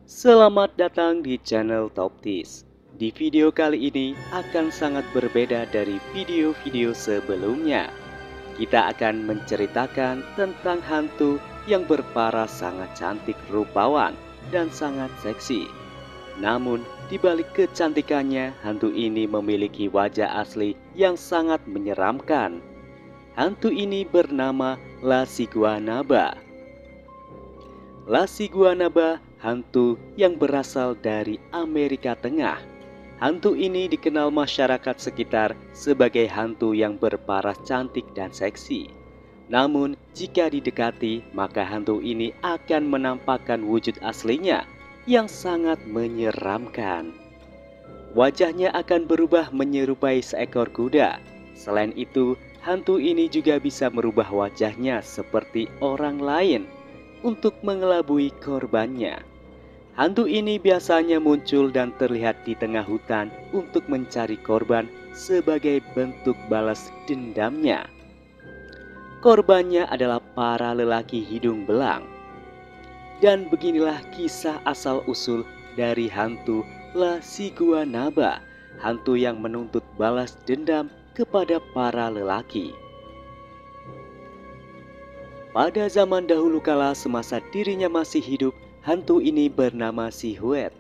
Selamat datang di channel Toptis. Di video kali ini akan sangat berbeda dari video-video sebelumnya. Kita akan menceritakan tentang hantu yang berparas sangat cantik rupawan dan sangat seksi. Namun, di balik kecantikannya, hantu ini memiliki wajah asli yang sangat menyeramkan. Hantu ini bernama La Siguanaba. La Siguanaba, hantu yang berasal dari Amerika Tengah. Hantu ini dikenal masyarakat sekitar sebagai hantu yang berparas cantik dan seksi. Namun, jika didekati, maka hantu ini akan menampakkan wujud aslinya yang sangat menyeramkan. Wajahnya akan berubah menyerupai seekor kuda. Selain itu, hantu ini juga bisa merubah wajahnya seperti orang lain untuk mengelabui korbannya. Hantu ini biasanya muncul dan terlihat di tengah hutan untuk mencari korban sebagai bentuk balas dendamnya. Korbannya adalah para lelaki hidung belang. Dan beginilah kisah asal-usul dari hantu La Siguanaba, hantu yang menuntut balas dendam kepada para lelaki. Pada zaman dahulu kala semasa dirinya masih hidup, hantu ini bernama Sihuet.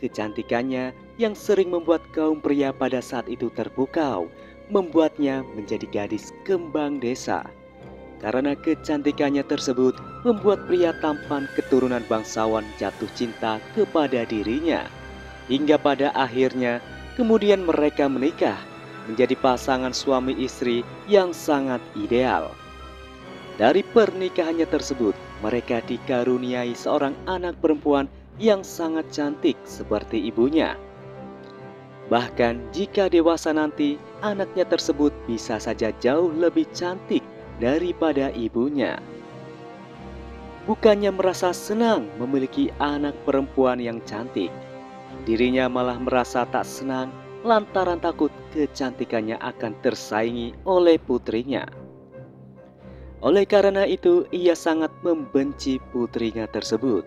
Kecantikannya yang sering membuat kaum pria pada saat itu terpukau, membuatnya menjadi gadis kembang desa. Karena kecantikannya tersebut, membuat pria tampan keturunan bangsawan jatuh cinta kepada dirinya. Hingga pada akhirnya, kemudian mereka menikah, menjadi pasangan suami istri yang sangat ideal. Dari pernikahannya tersebut, mereka dikaruniai seorang anak perempuan yang sangat cantik seperti ibunya. Bahkan jika dewasa nanti, anaknya tersebut bisa saja jauh lebih cantik daripada ibunya. Bukannya merasa senang memiliki anak perempuan yang cantik, dirinya malah merasa tak senang lantaran takut kecantikannya akan tersaingi oleh putrinya. Oleh karena itu, ia sangat membenci putrinya tersebut.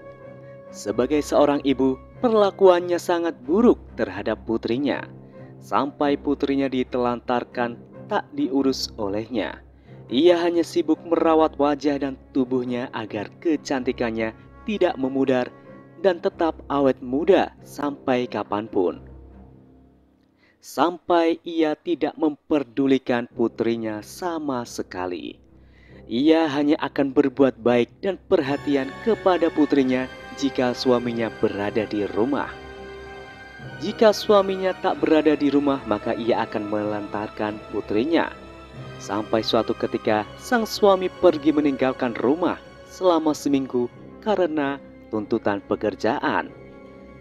Sebagai seorang ibu, perlakuannya sangat buruk terhadap putrinya. Sampai putrinya ditelantarkan tak diurus olehnya. Ia hanya sibuk merawat wajah dan tubuhnya agar kecantikannya tidak memudar dan tetap awet muda sampai kapanpun. Sampai ia tidak memperdulikan putrinya sama sekali. Ia hanya akan berbuat baik dan perhatian kepada putrinya jika suaminya berada di rumah. Jika suaminya tak berada di rumah, maka ia akan melantarkan putrinya. Sampai suatu ketika, sang suami pergi meninggalkan rumah selama seminggu karena tuntutan pekerjaan.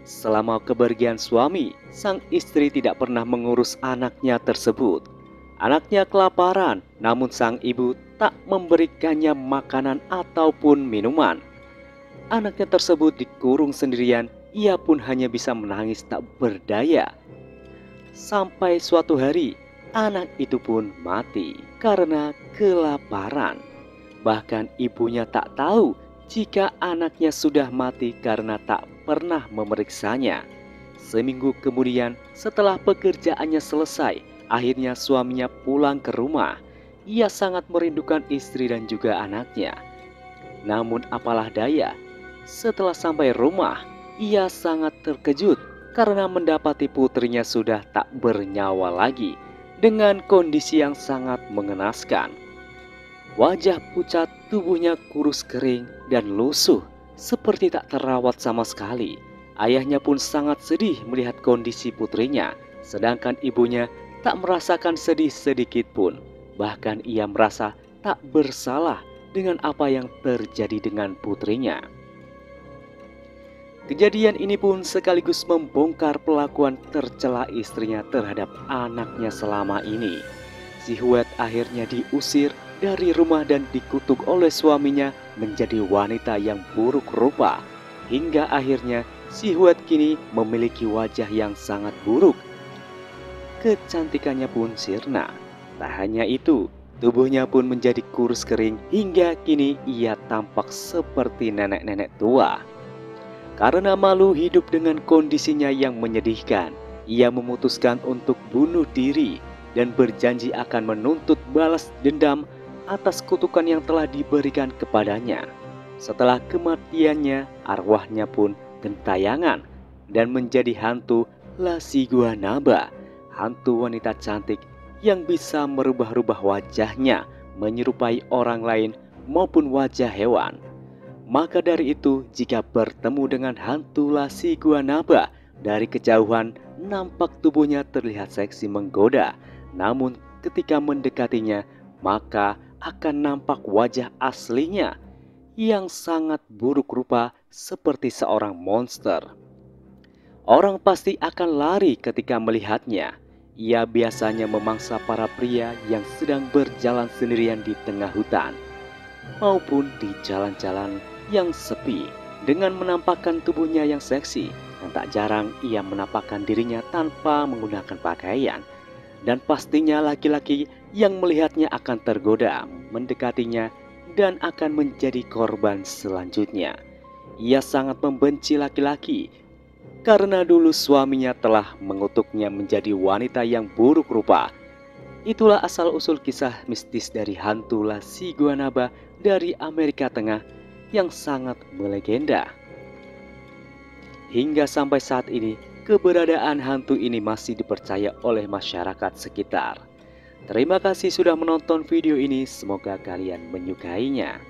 Selama kepergian suami, sang istri tidak pernah mengurus anaknya tersebut. Anaknya kelaparan, namun sang ibu tak memberikannya makanan ataupun minuman. Anaknya tersebut dikurung sendirian, ia pun hanya bisa menangis tak berdaya. Sampai suatu hari, anak itu pun mati karena kelaparan. Bahkan ibunya tak tahu jika anaknya sudah mati karena tak pernah memeriksanya. Seminggu kemudian, setelah pekerjaannya selesai, akhirnya suaminya pulang ke rumah. Ia sangat merindukan istri dan juga anaknya. Namun apalah daya, setelah sampai rumah, ia sangat terkejut karena mendapati putrinya sudah tak bernyawa lagi dengan kondisi yang sangat mengenaskan. Wajah pucat, tubuhnya kurus kering dan lusuh, seperti tak terawat sama sekali. Ayahnya pun sangat sedih melihat kondisi putrinya, sedangkan ibunya tak merasakan sedih sedikit pun. Bahkan ia merasa tak bersalah dengan apa yang terjadi dengan putrinya. Kejadian ini pun sekaligus membongkar pelakuan tercela istrinya terhadap anaknya selama ini. Sihuet akhirnya diusir dari rumah dan dikutuk oleh suaminya menjadi wanita yang buruk rupa. Hingga akhirnya Sihuet kini memiliki wajah yang sangat buruk. Kecantikannya pun sirna. Tak hanya itu, tubuhnya pun menjadi kurus kering hingga kini ia tampak seperti nenek-nenek tua. Karena malu hidup dengan kondisinya yang menyedihkan, ia memutuskan untuk bunuh diri dan berjanji akan menuntut balas dendam atas kutukan yang telah diberikan kepadanya. Setelah kematiannya, arwahnya pun gentayangan dan menjadi hantu Lasiguanaba, hantu wanita cantik yang bisa merubah-rubah wajahnya menyerupai orang lain maupun wajah hewan. Maka dari itu, jika bertemu dengan hantu Lasiguanaba dari kejauhan, nampak tubuhnya terlihat seksi menggoda. Namun ketika mendekatinya, maka akan nampak wajah aslinya yang sangat buruk rupa seperti seorang monster. Orang pasti akan lari ketika melihatnya. Ia biasanya memangsa para pria yang sedang berjalan sendirian di tengah hutan maupun di jalan-jalan yang sepi dengan menampakkan tubuhnya yang seksi, dan tak jarang ia menampakkan dirinya tanpa menggunakan pakaian. Dan pastinya laki-laki yang melihatnya akan tergoda mendekatinya dan akan menjadi korban selanjutnya. Ia sangat membenci laki-laki karena dulu suaminya telah mengutuknya menjadi wanita yang buruk rupa. Itulah asal-usul kisah mistis dari hantu Lasiguanaba dari Amerika Tengah yang sangat melegenda. Hingga sampai saat ini, keberadaan hantu ini masih dipercaya oleh masyarakat sekitar. Terima kasih sudah menonton video ini, semoga kalian menyukainya.